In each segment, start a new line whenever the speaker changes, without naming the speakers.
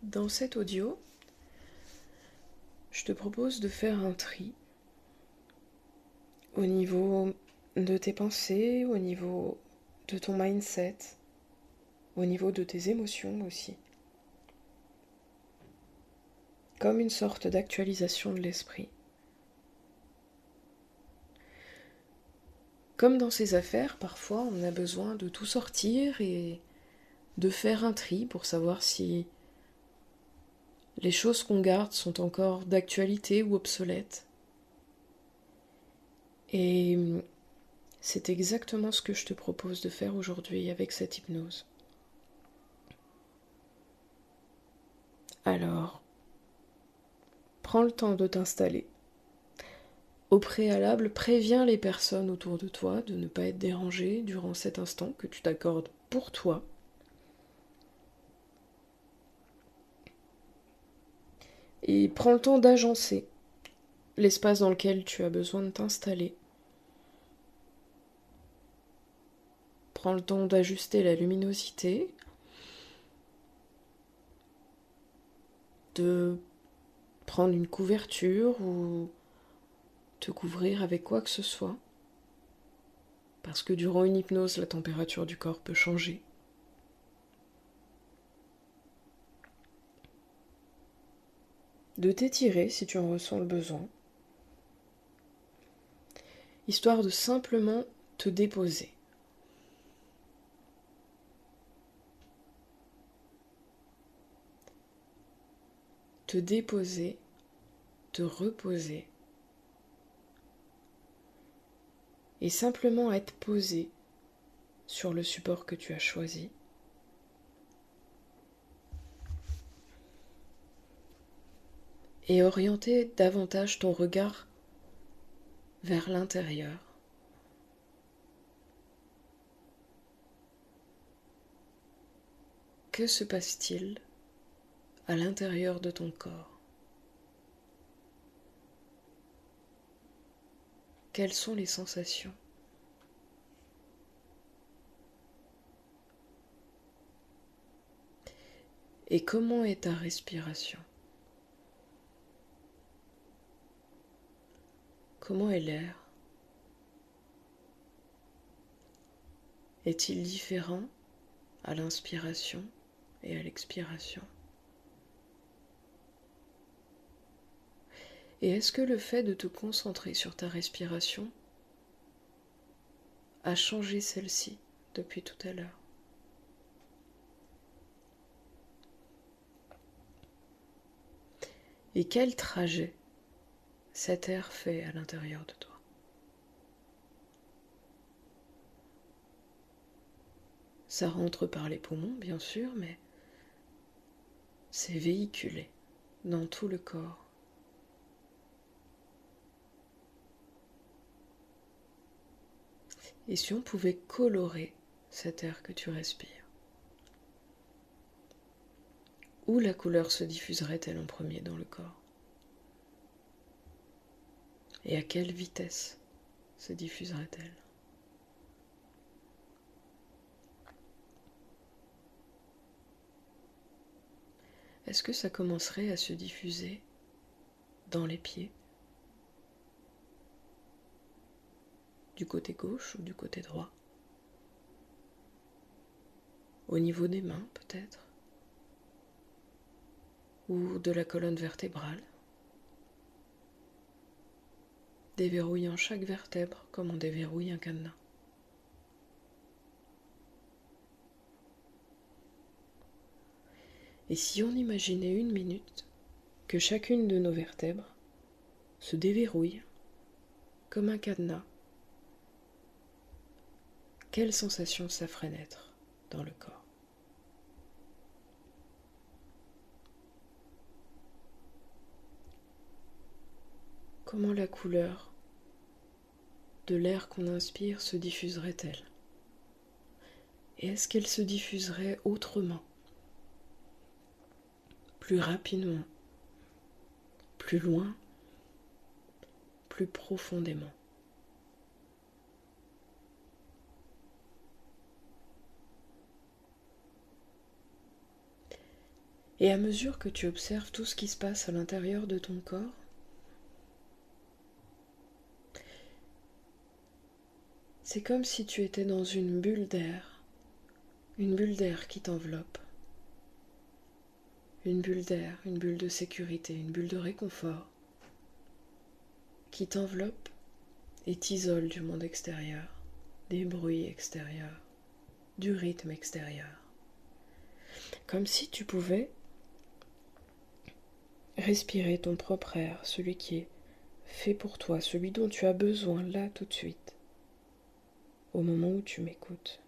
Dans cet audio, je te propose de faire un tri au niveau de tes pensées, au niveau de ton mindset, au niveau de tes émotions aussi. Comme une sorte d'actualisation de l'esprit. Comme dans ces affaires, parfois on a besoin de tout sortir et de faire un tri pour savoir si les choses qu'on garde sont encore d'actualité ou obsolètes. Et c'est exactement ce que je te propose de faire aujourd'hui avec cette hypnose. Alors, prends le temps de t'installer. Au préalable, préviens les personnes autour de toi de ne pas être dérangées durant cet instant que tu t'accordes pour toi. Et prends le temps d'agencer l'espace dans lequel tu as besoin de t'installer. Prends le temps d'ajuster la luminosité, de prendre une couverture ou te couvrir avec quoi que ce soit. Parce que durant une hypnose, la température du corps peut changer. De t'étirer si tu en ressens le besoin. Histoire de simplement te déposer. Te déposer, te reposer. Et simplement être posé sur le support que tu as choisi. Et orienter davantage ton regard vers l'intérieur. Que se passe-t-il à l'intérieur de ton corps? Quelles sont les sensations? Et comment est ta respiration? Comment est l'air? Est-il différent à l'inspiration et à l'expiration? Et est-ce que le fait de te concentrer sur ta respiration a changé celle-ci depuis tout à l'heure? Et quel trajet cet air fait à l'intérieur de toi? Ça rentre par les poumons, bien sûr, mais c'est véhiculé dans tout le corps. Et si on pouvait colorer cet air que tu respires? Où la couleur se diffuserait-elle en premier dans le corps? Et à quelle vitesse se diffuserait-elle? Est-ce que ça commencerait à se diffuser dans les pieds? Du côté gauche ou du côté droit? Au niveau des mains, peut-être? Ou de la colonne vertébrale? Déverrouillant chaque vertèbre comme on déverrouille un cadenas. Et si on imaginait une minute que chacune de nos vertèbres se déverrouille comme un cadenas, quelle sensation ça ferait naître dans le corps? Comment la couleur de l'air qu'on inspire se diffuserait-elle? Et est-ce qu'elle se diffuserait autrement, plus rapidement, plus loin, plus profondément? Et à mesure que tu observes tout ce qui se passe à l'intérieur de ton corps, c'est comme si tu étais dans une bulle d'air qui t'enveloppe. Une bulle d'air, une bulle de sécurité, une bulle de réconfort qui t'enveloppe et t'isole du monde extérieur, des bruits extérieurs, du rythme extérieur. Comme si tu pouvais respirer ton propre air, celui qui est fait pour toi, celui dont tu as besoin là tout de suite, au moment où tu m'écoutes.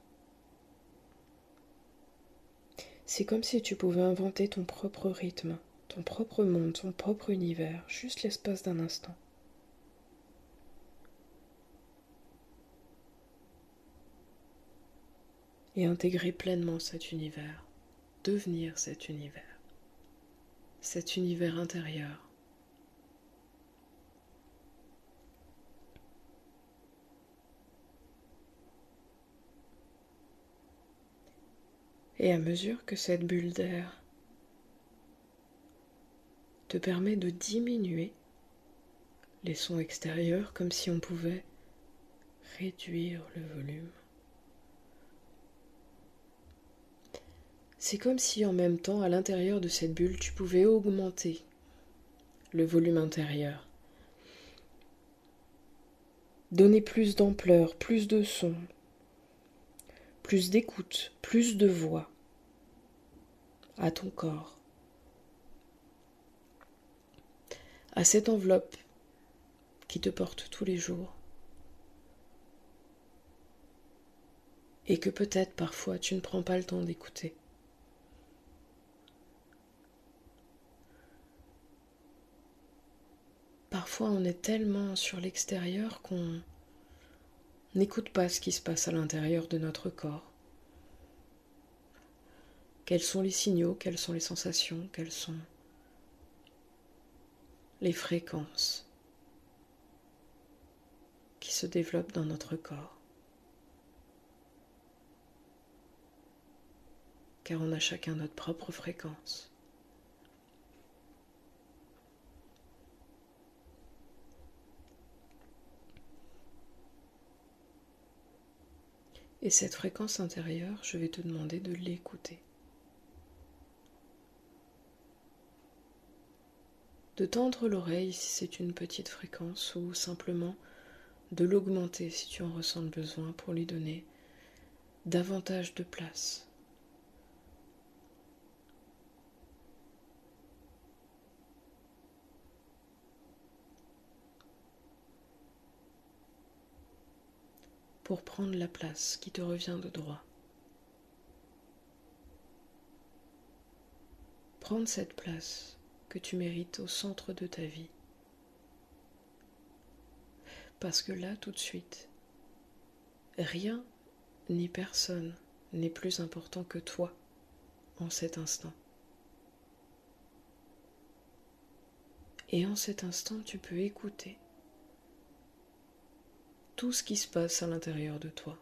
C'est comme si tu pouvais inventer ton propre rythme, ton propre monde, ton propre univers, juste l'espace d'un instant. Et intégrer pleinement cet univers, devenir cet univers intérieur. Et à mesure que cette bulle d'air te permet de diminuer les sons extérieurs, comme si on pouvait réduire le volume. C'est comme si en même temps, à l'intérieur de cette bulle, tu pouvais augmenter le volume intérieur. Donner plus d'ampleur, plus de son, plus d'écoute, plus de voix à ton corps, à cette enveloppe qui te porte tous les jours et que peut-être parfois tu ne prends pas le temps d'écouter. Parfois on est tellement sur l'extérieur qu'on n'écoute pas ce qui se passe à l'intérieur de notre corps. Quels sont les signaux, quelles sont les sensations, quelles sont les fréquences qui se développent dans notre corps. Car on a chacun notre propre fréquence. Et cette fréquence intérieure, je vais te demander de l'écouter. De tendre l'oreille si c'est une petite fréquence ou simplement de l'augmenter si tu en ressens le besoin pour lui donner davantage de place. Pour prendre la place qui te revient de droit. Prendre cette place que tu mérites au centre de ta vie. Parce que là, tout de suite, rien ni personne n'est plus important que toi en cet instant. Et en cet instant, tu peux écouter tout ce qui se passe à l'intérieur de toi.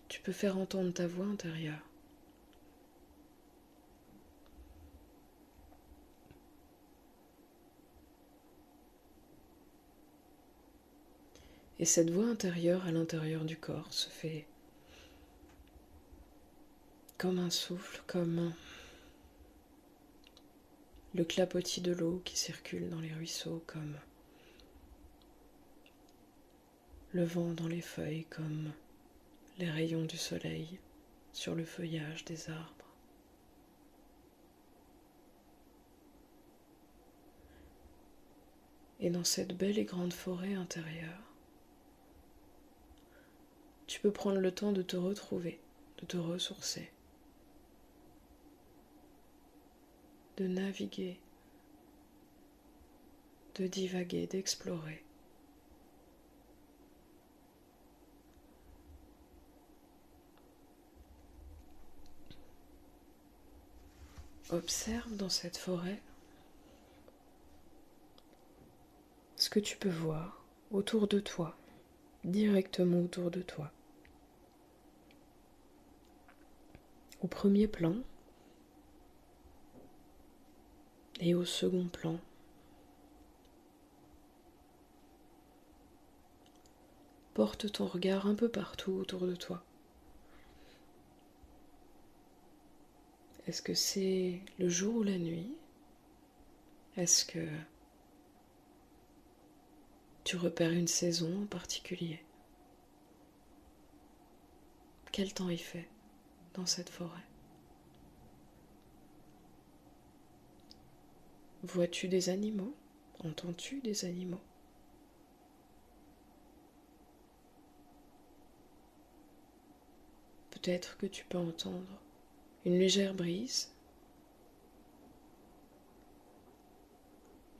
Tu peux faire entendre ta voix intérieure. Et cette voix intérieure à l'intérieur du corps se fait comme un souffle, comme le clapotis de l'eau qui circule dans les ruisseaux, comme le vent dans les feuilles, comme les rayons du soleil sur le feuillage des arbres. Et dans cette belle et grande forêt intérieure, tu peux prendre le temps de te retrouver, de te ressourcer, de naviguer, de divaguer, d'explorer. Observe dans cette forêt ce que tu peux voir autour de toi, directement autour de toi. Au premier plan, et au second plan. Porte ton regard un peu partout autour de toi. Est-ce que c'est le jour ou la nuit? Est-ce que tu repères une saison en particulier? Quel temps il fait dans cette forêt? Vois-tu des animaux? Entends-tu des animaux? Peut-être que tu peux entendre une légère brise,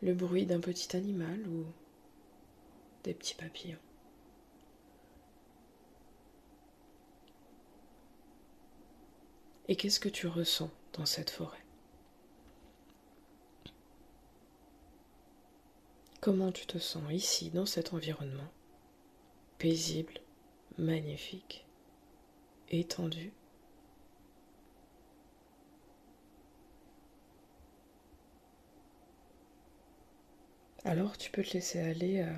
le bruit d'un petit animal ou des petits papillons. Et qu'est-ce que tu ressens dans cette forêt? Comment tu te sens ici, dans cet environnement? Paisible, magnifique, étendu. Alors tu peux te laisser aller à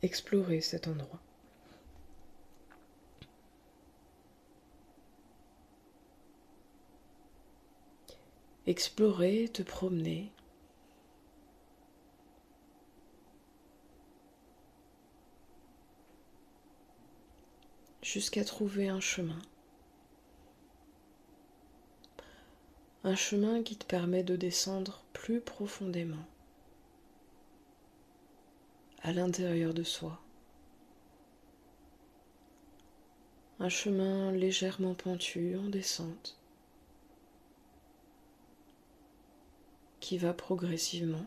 explorer cet endroit. Explorer, te promener, jusqu'à trouver un chemin. Un chemin qui te permet de descendre plus profondément à l'intérieur de soi. Un chemin légèrement pentu en descente qui va progressivement.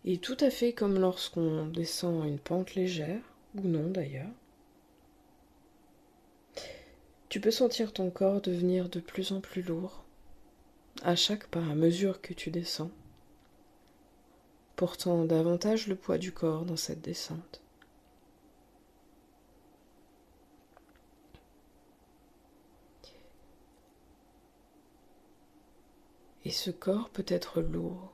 Et tout à fait comme lorsqu'on descend une pente légère, ou non d'ailleurs, tu peux sentir ton corps devenir de plus en plus lourd à chaque pas à mesure que tu descends, portant davantage le poids du corps dans cette descente. Et ce corps peut être lourd,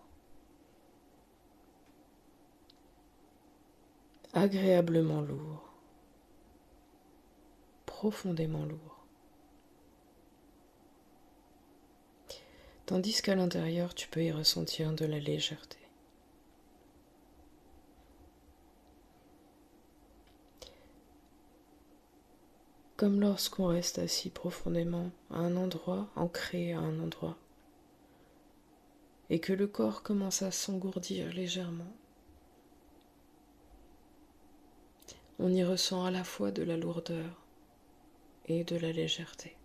agréablement lourd, profondément lourd. Tandis qu'à l'intérieur, tu peux y ressentir de la légèreté. Comme lorsqu'on reste assis profondément à un endroit, ancré à un endroit, et que le corps commence à s'engourdir légèrement. On y ressent à la fois de la lourdeur et de la légèreté.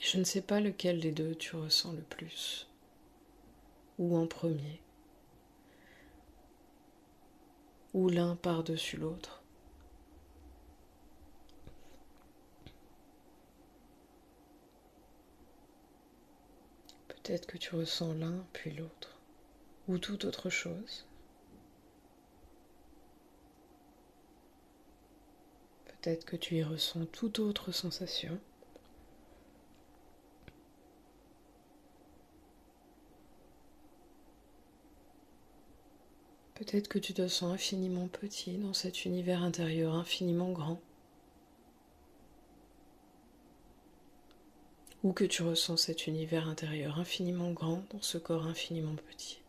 Et je ne sais pas lequel des deux tu ressens le plus, ou en premier, ou l'un par-dessus l'autre. Peut-être que tu ressens l'un puis l'autre, ou toute autre chose. Peut-être que tu y ressens toute autre sensation. Peut-être que tu te sens infiniment petit dans cet univers intérieur infiniment grand. Ou que tu ressens cet univers intérieur infiniment grand dans ce corps infiniment petit.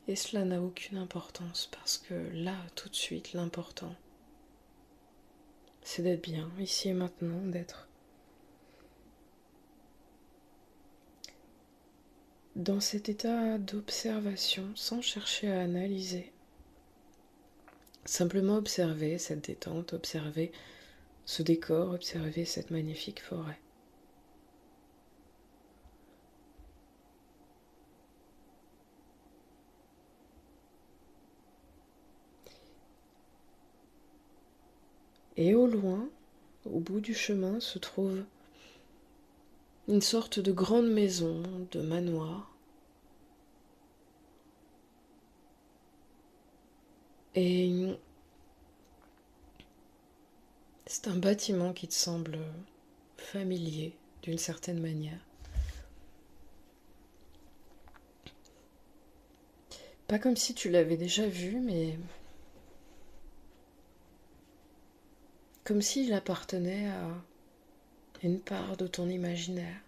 Et cela n'a aucune importance parce que là, tout de suite, l'important, c'est d'être bien, ici et maintenant, d'être dans cet état d'observation sans chercher à analyser. Simplement observer cette détente, observer ce décor, observer cette magnifique forêt. Et au loin, au bout du chemin, se trouve une sorte de grande maison, de manoir. Et c'est un bâtiment qui te semble familier d'une certaine manière. Pas comme si tu l'avais déjà vu, mais comme s'il appartenait à une part de ton imaginaire.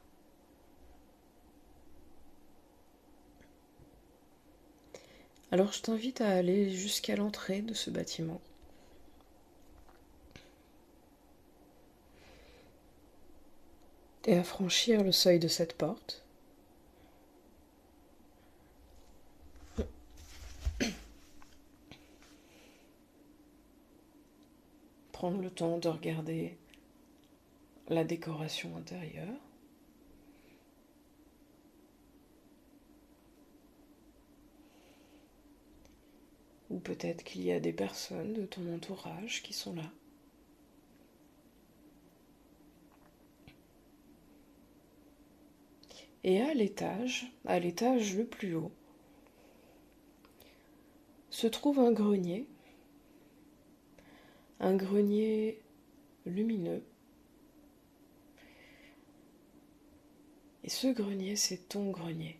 Alors je t'invite à aller jusqu'à l'entrée de ce bâtiment. Et à franchir le seuil de cette porte. Prendre le temps de regarder la décoration intérieure. Ou peut-être qu'il y a des personnes de ton entourage qui sont là. Et à l'étage le plus haut, se trouve un grenier lumineux. Et ce grenier, c'est ton grenier.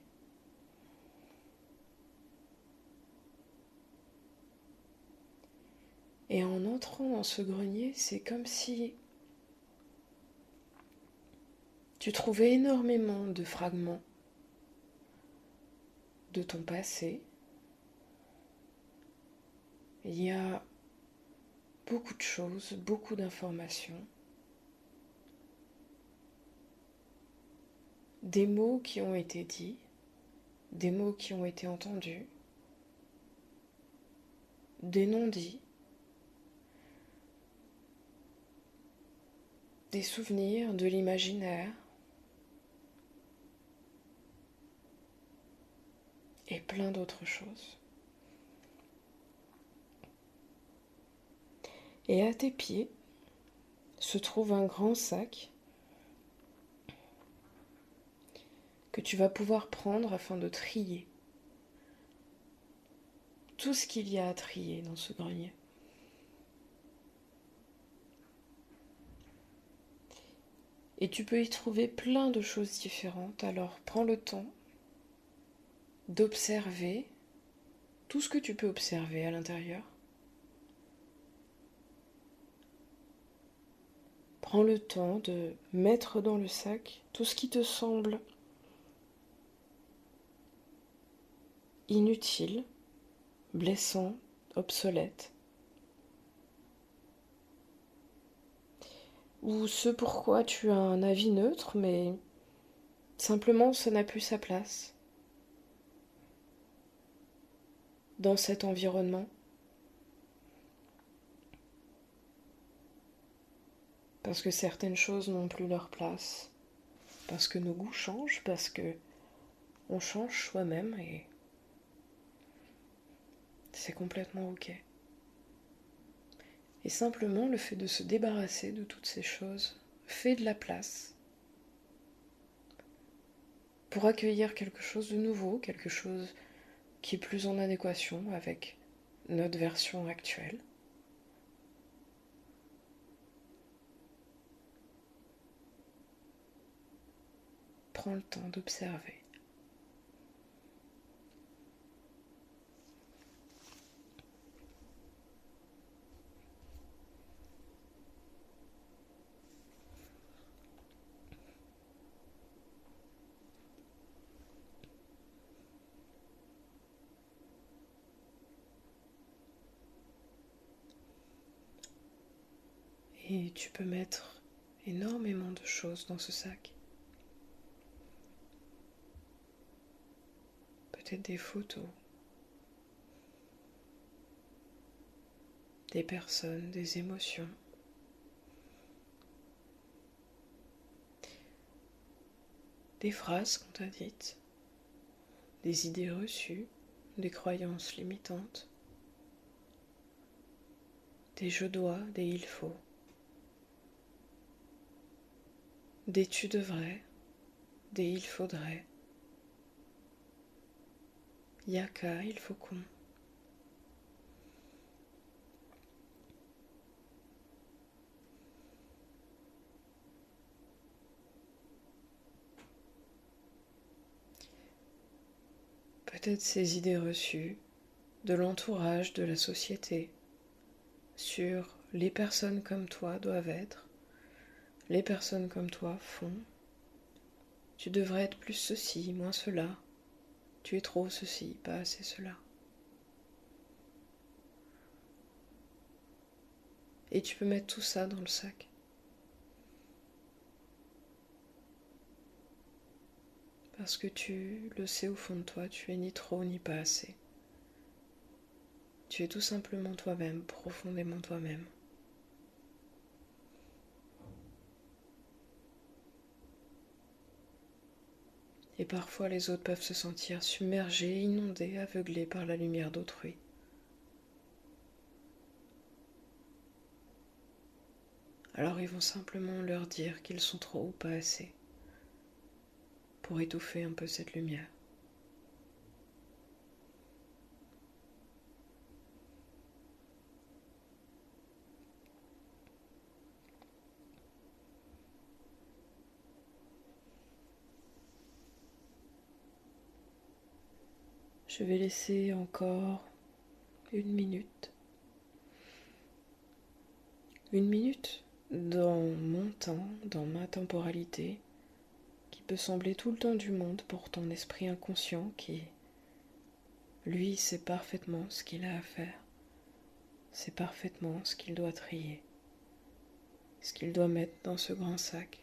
Et en entrant dans ce grenier, c'est comme si tu trouvais énormément de fragments de ton passé. Il y a beaucoup de choses, beaucoup d'informations. Des mots qui ont été dits, des mots qui ont été entendus, des non-dits, des souvenirs, de l'imaginaire, et plein d'autres choses. Et à tes pieds se trouve un grand sac que tu vas pouvoir prendre afin de trier tout ce qu'il y a à trier dans ce grenier. Et tu peux y trouver plein de choses différentes, alors prends le temps d'observer tout ce que tu peux observer à l'intérieur. Prends le temps de mettre dans le sac tout ce qui te semble inutile, blessant, obsolète, ou ce pourquoi tu as un avis neutre, mais simplement ça n'a plus sa place dans cet environnement. Parce que certaines choses n'ont plus leur place, parce que nos goûts changent, parce que on change soi-même et c'est complètement ok. Et simplement le fait de se débarrasser de toutes ces choses fait de la place pour accueillir quelque chose de nouveau, quelque chose qui est plus en adéquation avec notre version actuelle. Prends le temps d'observer. Et tu peux mettre énormément de choses dans ce sac. Peut-être des photos, des personnes, des émotions. Des phrases qu'on t'a dites, des idées reçues, des croyances limitantes, des je dois, des il faut. des tu devrais, des il faudrait, yaka, il faut qu'on. Peut-être ces idées reçues de l'entourage, de la société, sur les personnes comme toi doivent être, les personnes comme toi font. Tu devrais être plus ceci, moins cela. Tu es trop ceci, pas assez cela. Et tu peux mettre tout ça dans le sac. Parce que tu le sais au fond de toi, tu es ni trop ni pas assez. Tu es tout simplement toi-même, profondément toi-même. Et parfois les autres peuvent se sentir submergés, inondés, aveuglés par la lumière d'autrui. Alors ils vont simplement leur dire qu'ils sont trop ou pas assez pour étouffer un peu cette lumière. Je vais laisser encore 1 minute. 1 minute dans mon temps, dans ma temporalité, qui peut sembler tout le temps du monde pour ton esprit inconscient qui, lui, sait parfaitement ce qu'il a à faire, sait parfaitement ce qu'il doit trier, ce qu'il doit mettre dans ce grand sac.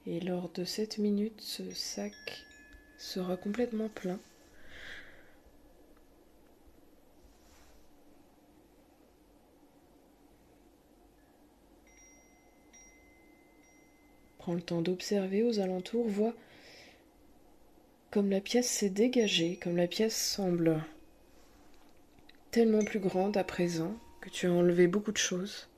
Et lors de cette minute, ce sac sera complètement plein. Prends le temps d'observer aux alentours, vois comme la pièce s'est dégagée, comme la pièce semble tellement plus grande à présent que tu as enlevé beaucoup de choses.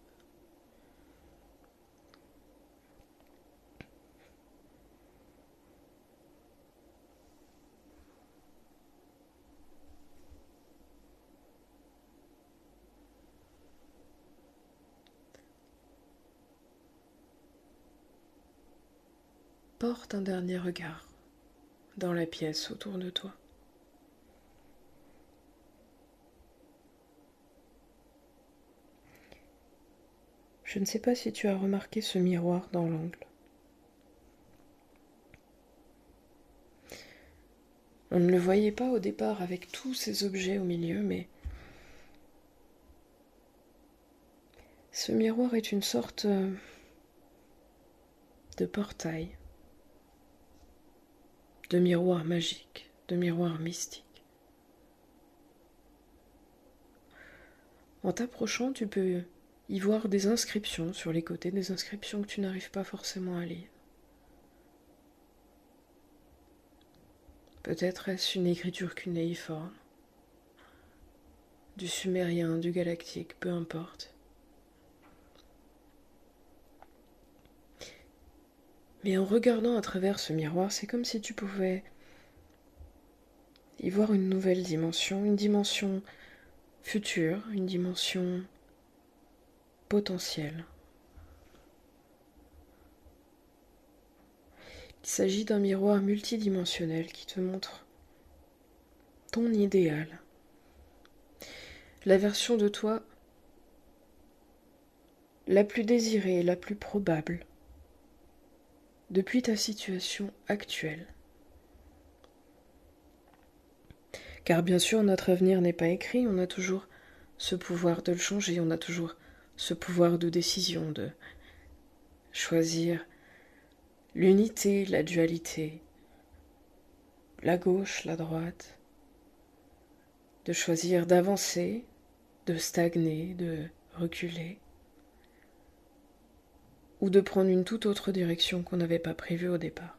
Porte un dernier regard dans la pièce autour de toi. Je ne sais pas si tu as remarqué ce miroir dans l'angle. On ne le voyait pas au départ avec tous ces objets au milieu, mais ce miroir est une sorte de portail, de miroir magique, de miroir mystique. En t'approchant, tu peux y voir des inscriptions sur les côtés, des inscriptions que tu n'arrives pas forcément à lire. Peut-être est-ce une écriture cunéiforme, du sumérien, du galactique, peu importe. Mais en regardant à travers ce miroir, c'est comme si tu pouvais y voir une nouvelle dimension, une dimension future, une dimension potentielle. Il s'agit d'un miroir multidimensionnel qui te montre ton idéal, la version de toi la plus désirée et la plus probable depuis ta situation actuelle. Car bien sûr, notre avenir n'est pas écrit, on a toujours ce pouvoir de le changer, on a toujours ce pouvoir de décision, de choisir l'unité, la dualité, la gauche, la droite, de choisir d'avancer, de stagner, de reculer, ou de prendre une toute autre direction qu'on n'avait pas prévue au départ.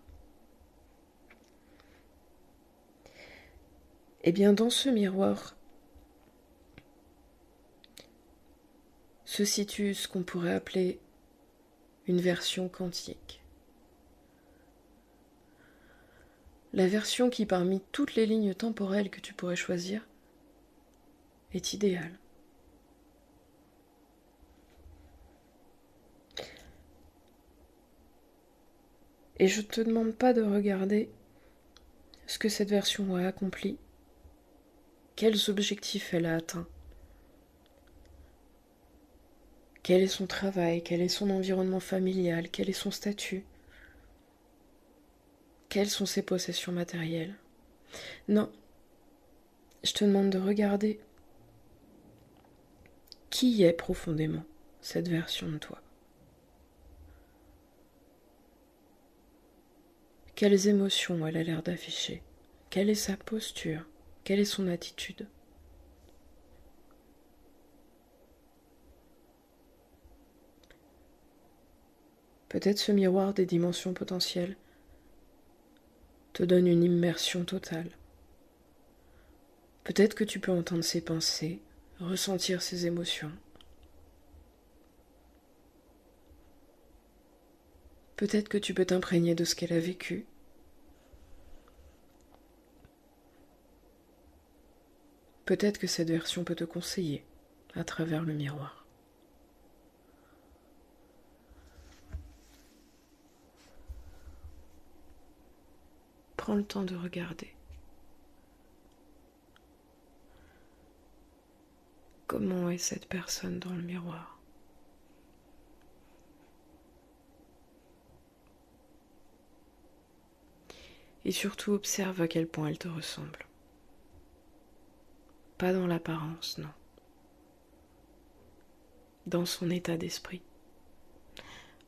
Eh bien, dans ce miroir, se situe ce qu'on pourrait appeler une version quantique. La version qui, parmi toutes les lignes temporelles que tu pourrais choisir, est idéale. Et je ne te demande pas de regarder ce que cette version a accompli, quels objectifs elle a atteints, quel est son travail, quel est son environnement familial, quel est son statut, quelles sont ses possessions matérielles. Non, je te demande de regarder qui est profondément cette version de toi. Quelles émotions elle a l'air d'afficher? Quelle est sa posture? Quelle est son attitude? Peut-être ce miroir des dimensions potentielles te donne une immersion totale. Peut-être que tu peux entendre ses pensées, ressentir ses émotions. Peut-être que tu peux t'imprégner de ce qu'elle a vécu. Peut-être que cette version peut te conseiller à travers le miroir. Prends le temps de regarder. Comment est cette personne dans le miroir? Et surtout observe à quel point elle te ressemble. Pas dans l'apparence, non. Dans son état d'esprit.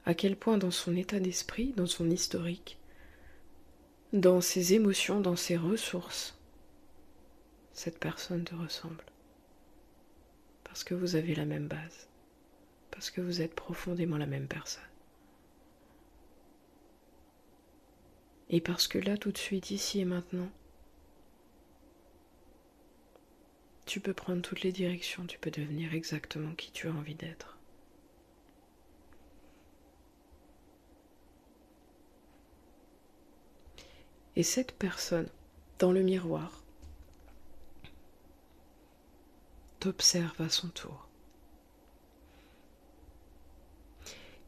À quel point dans son état d'esprit, dans son historique, dans ses émotions, dans ses ressources, cette personne te ressemble. Parce que vous avez la même base. Parce que vous êtes profondément la même personne. Et parce que là, tout de suite, ici et maintenant, tu peux prendre toutes les directions, tu peux devenir exactement qui tu as envie d'être. Et cette personne, dans le miroir, t'observe à son tour.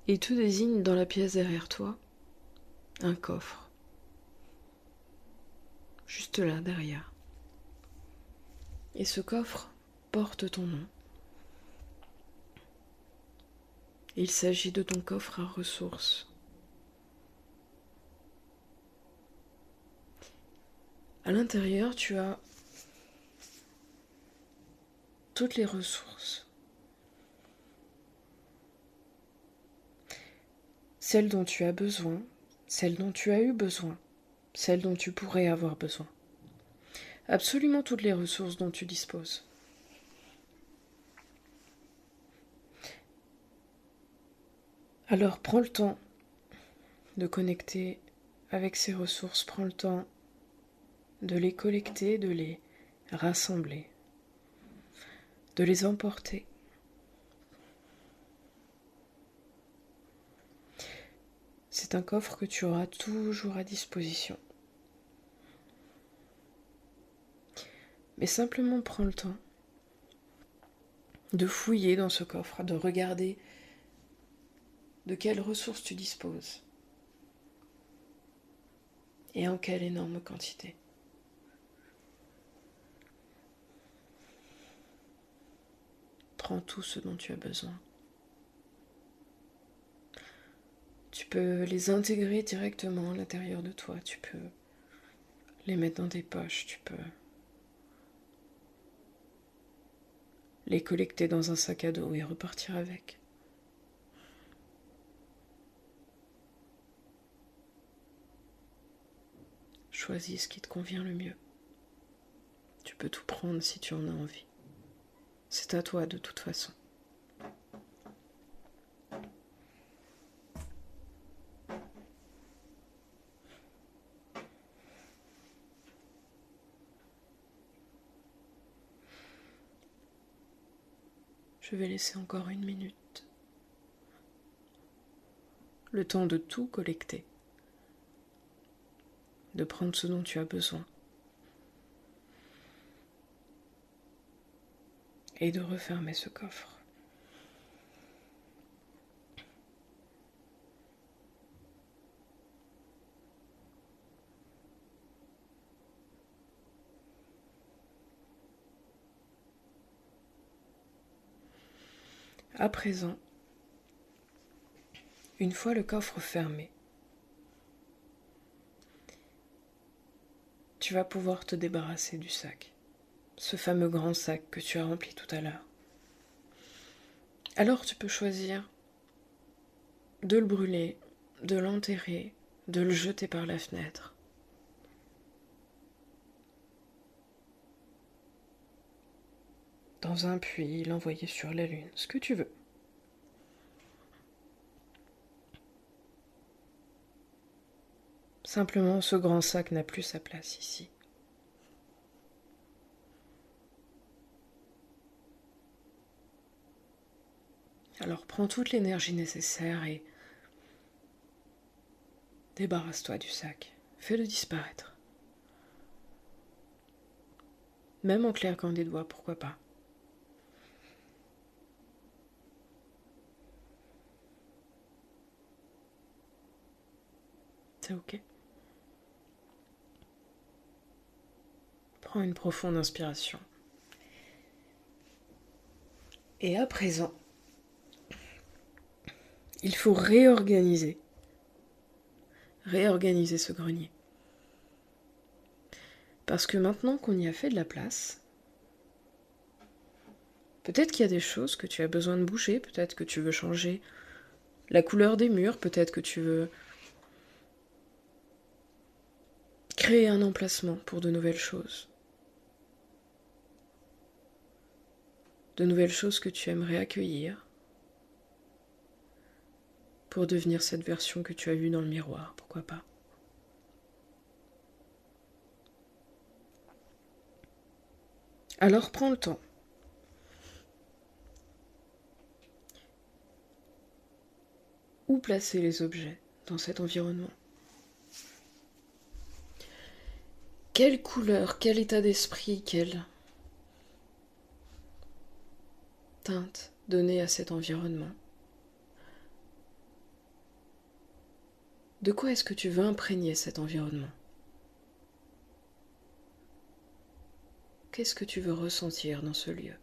Et te désigne dans la pièce derrière toi un coffre. Juste là, derrière. Et ce coffre porte ton nom. Il s'agit de ton coffre à ressources. À l'intérieur, tu as toutes les ressources. Celles dont tu as besoin, celles dont tu as eu besoin, celles dont tu pourrais avoir besoin. Absolument toutes les ressources dont tu disposes. Alors prends le temps de connecter avec ces ressources, prends le temps de les collecter, de les rassembler, de les emporter. C'est un coffre que tu auras toujours à disposition. Mais simplement prends le temps de fouiller dans ce coffre, de regarder de quelles ressources tu disposes et en quelle énorme quantité. Prends tout ce dont tu as besoin. Tu peux les intégrer directement à l'intérieur de toi, tu peux les mettre dans tes poches, tu peux les collecter dans un sac à dos et repartir avec. Choisis ce qui te convient le mieux. Tu peux tout prendre si tu en as envie. C'est à toi de toute façon. Je vais laisser encore 1 minute. Le temps de tout collecter. De prendre ce dont tu as besoin. Et de refermer ce coffre. À présent, une fois le coffre fermé, tu vas pouvoir te débarrasser du sac, ce fameux grand sac que tu as rempli tout à l'heure. Alors tu peux choisir de le brûler, de l'enterrer, de le jeter par la fenêtre. Dans un puits, l'envoyer sur la lune, ce que tu veux. Simplement, ce grand sac n'a plus sa place ici. Alors prends toute l'énergie nécessaire et débarrasse-toi du sac. Fais-le disparaître. Même en claquant des doigts, pourquoi pas. C'est ok. Prends une profonde inspiration. Et à présent, il faut réorganiser ce grenier. Parce que maintenant qu'on y a fait de la place, peut-être qu'il y a des choses que tu as besoin de bouger, peut-être que tu veux changer la couleur des murs, peut-être que tu veux créer un emplacement pour de nouvelles choses. De nouvelles choses que tu aimerais accueillir pour devenir cette version que tu as vue dans le miroir, pourquoi pas. Alors prends le temps. Où placer les objets dans cet environnement? Quelle couleur, quel état d'esprit, quelle teinte donner à cet environnement? De quoi est-ce que tu veux imprégner cet environnement? Qu'est-ce que tu veux ressentir dans ce lieu?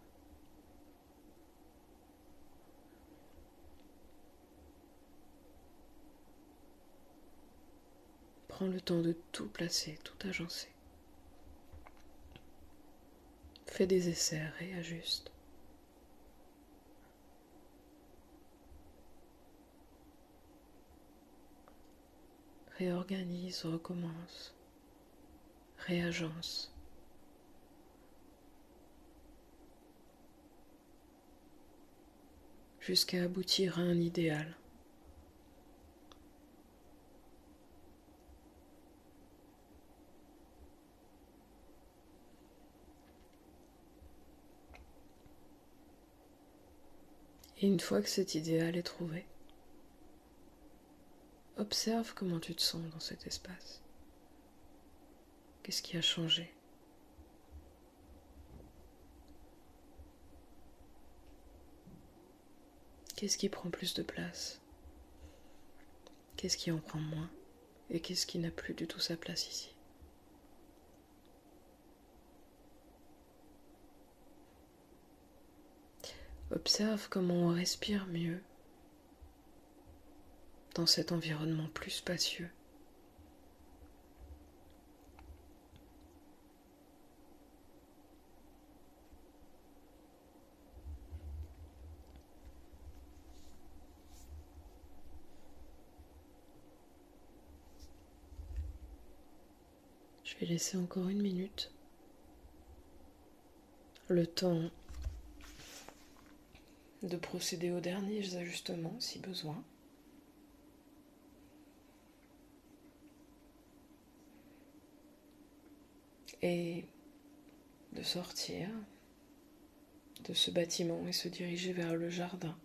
Prends le temps de tout placer, tout agencer. Fais des essais, réajuste. Réorganise, recommence, réagence. Jusqu'à aboutir à un idéal. Et une fois que cet idéal est trouvé, observe comment tu te sens dans cet espace. Qu'est-ce qui a changé? Qu'est-ce qui prend plus de place? Qu'est-ce qui en prend moins? Et qu'est-ce qui n'a plus du tout sa place ici? Observe comment on respire mieux dans cet environnement plus spacieux. Je vais laisser encore 1 minute. Le temps de procéder aux derniers ajustements si besoin. Et de sortir de ce bâtiment et se diriger vers le jardin.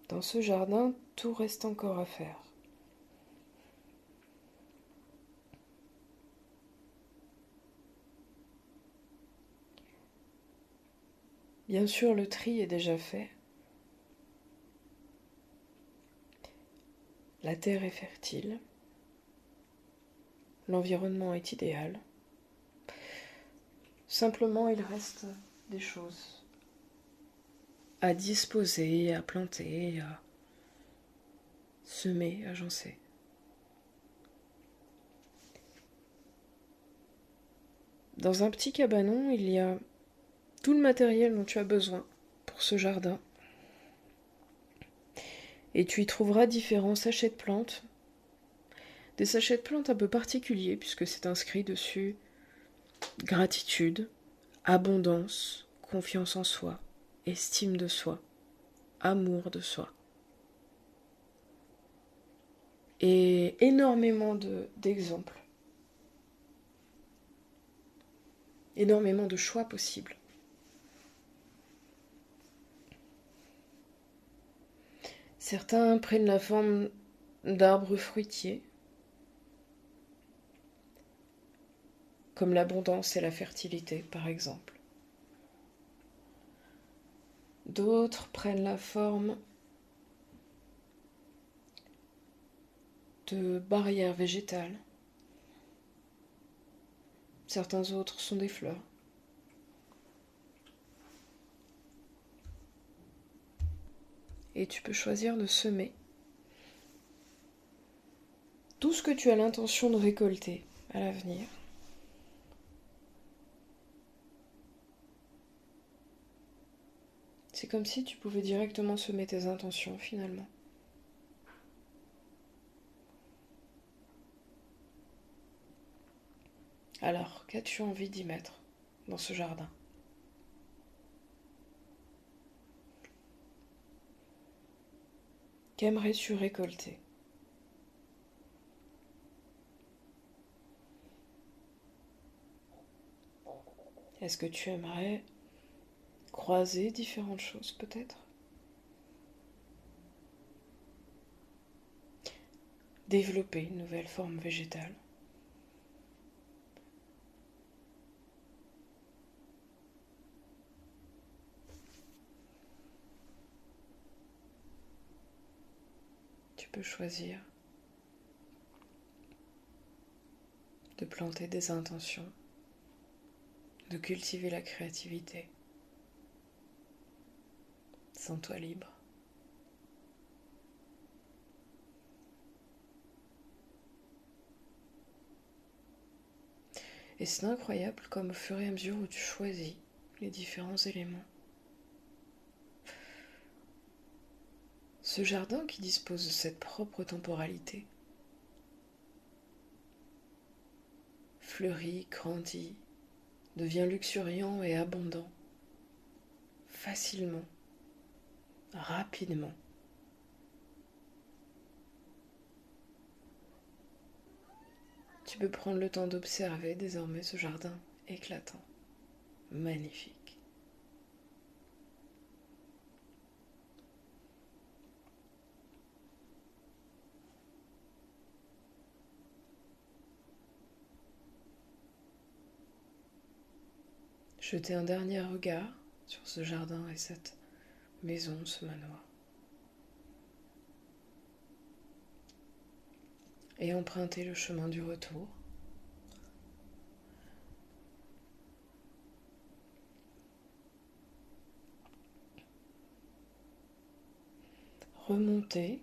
Dans ce jardin, tout reste encore à faire. Bien sûr, le tri est déjà fait. La terre est fertile. L'environnement est idéal. Simplement, il reste des choses à disposer, à planter, à semer, agencer. Dans un petit cabanon, il y a tout le matériel dont tu as besoin pour ce jardin. Et tu y trouveras différents sachets de plantes. Des sachets de plantes un peu particuliers puisque c'est inscrit dessus gratitude, abondance, confiance en soi, estime de soi, amour de soi. Et énormément d'exemples. Énormément de choix possibles. Certains prennent la forme d'arbres fruitiers, comme l'abondance et la fertilité, par exemple. D'autres prennent la forme de barrières végétales. Certains autres sont des fleurs. Et tu peux choisir de semer tout ce que tu as l'intention de récolter à l'avenir. C'est comme si tu pouvais directement semer tes intentions finalement. Alors, qu'as-tu envie d'y mettre dans ce jardin ? Qu'aimerais-tu récolter ? Est-ce que tu aimerais croiser différentes choses peut-être ? Développer une nouvelle forme végétale ? Tu peux choisir de planter des intentions, de cultiver la créativité. Sens-toi libre. Et c'est incroyable comme au fur et à mesure où tu choisis les différents éléments, ce jardin qui dispose de cette propre temporalité fleurit, grandit, devient luxuriant et abondant, facilement, rapidement. Tu peux prendre le temps d'observer désormais ce jardin éclatant, magnifique. Jeter un dernier regard sur ce jardin et cette maison, ce manoir. Et emprunter le chemin du retour. Remonter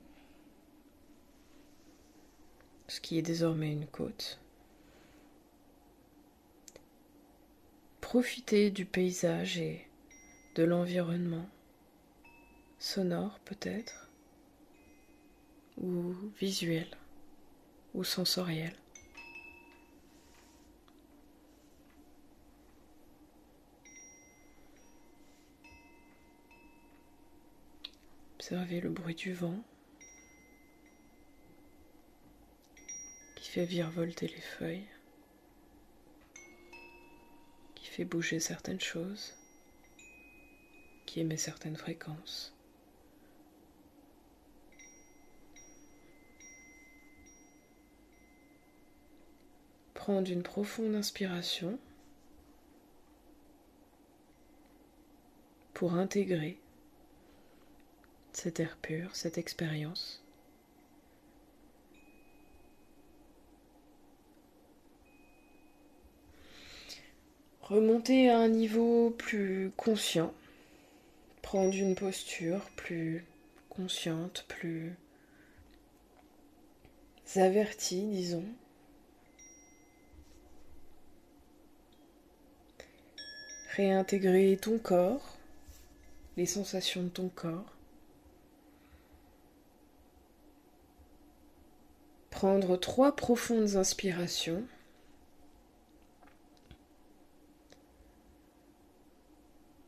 ce qui est désormais une côte. Profiter du paysage et de l'environnement, sonore peut-être, ou visuel, ou sensoriel. Observez le bruit du vent qui fait virevolter les feuilles. fait bouger certaines choses, qui émet certaines fréquences. Prendre une profonde inspiration pour intégrer cet air pur, cette expérience. Remonter à un niveau plus conscient, prendre une posture plus consciente, plus avertie, disons. Réintégrer ton corps, les sensations de ton corps. Prendre 3 profondes inspirations.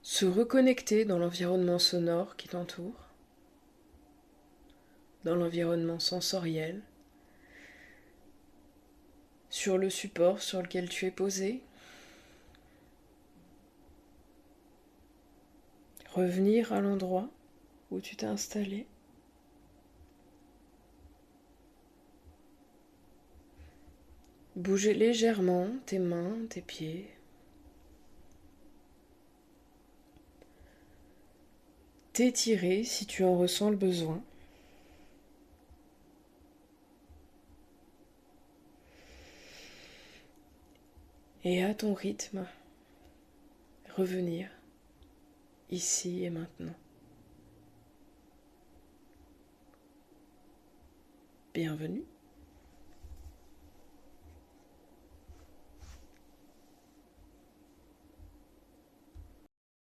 Se reconnecter dans l'environnement sonore qui t'entoure, dans l'environnement sensoriel, sur le support sur lequel tu es posé. Revenir à l'endroit où tu t'es installé. Bouger légèrement tes mains, tes pieds. T'étirer si tu en ressens le besoin. Et à ton rythme, revenir ici et maintenant. Bienvenue.